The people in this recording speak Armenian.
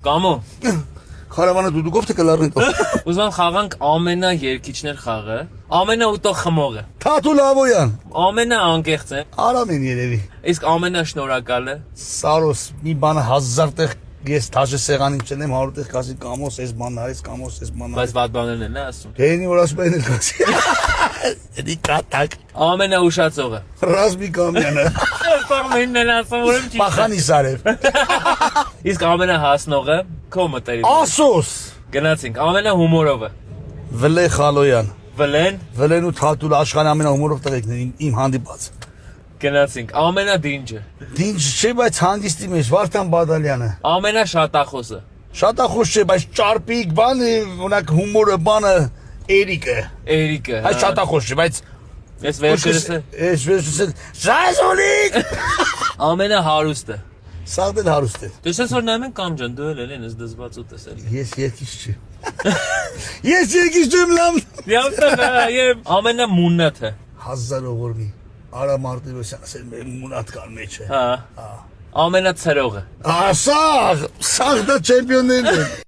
Կամո։ Խարավանը դուդուկով թե կլառնի տո։ Ուզում խաղանք ամենա երկիչներ խաղը, ամենա ուտող խմողը, Թաթու Լավոյան։ ամենա անկեղծը, Արամին երևի։ իսկ ամենա շնորհակալը։ Սարոս մի բանը 1000 տեղ ես թաժե սեղանին չնեմ 100 տեղ կասի կամոս այս բանն արես կամոս այս բանն Բայց վատ բաներն են ասում։ Դենի որ ասում են կասի։ Էդի կատակ։ Ամենա ուշացողը։ Ռազմի Կամյանը։ Սաղմենն են ասում, որ չի։ Պախանի Սարև։ Իսկ ամենա հասնողը քո մտերի։ Ասոս։ Գնացինք ամենա հումորովը։ Վլե Խալոյան։ Վլեն Վլենու Թաթուլ աշխարհի ամենահումորով տղեկներին իմ հանդիպած։ գնացինք ամենա դինջը։ Դինջ չէ, բայց հանգիստի մեջ Վարդան Բադալյանը։ Ամենա շատախոսը։ Շատախոս չէ, բայց ճարպիկ բանը, ունակ հումորը բանը Էրիկը։ Էրիկը։ Այս շատախոս չէ, բայց Ես վերջերս Ես վերջերս Շազոլիկ։ ամենա հարուստը։ Սաղ դել հարուստ է։ Դες որ նայում են կամ ջան դու էլ ես դզված ու տեսել։ Ես երկիչ չի։ Ես երկիչ չեմ լավ։ Եվ ամենա մուննաթը։ 1000 ողորմի։ Արա Մարտիրոսյան ասել մեր մունատ կար մեջը։ Հա։ Ամենա ցերողը։ Ասաղ, սաղ դա չեմպիոններն են։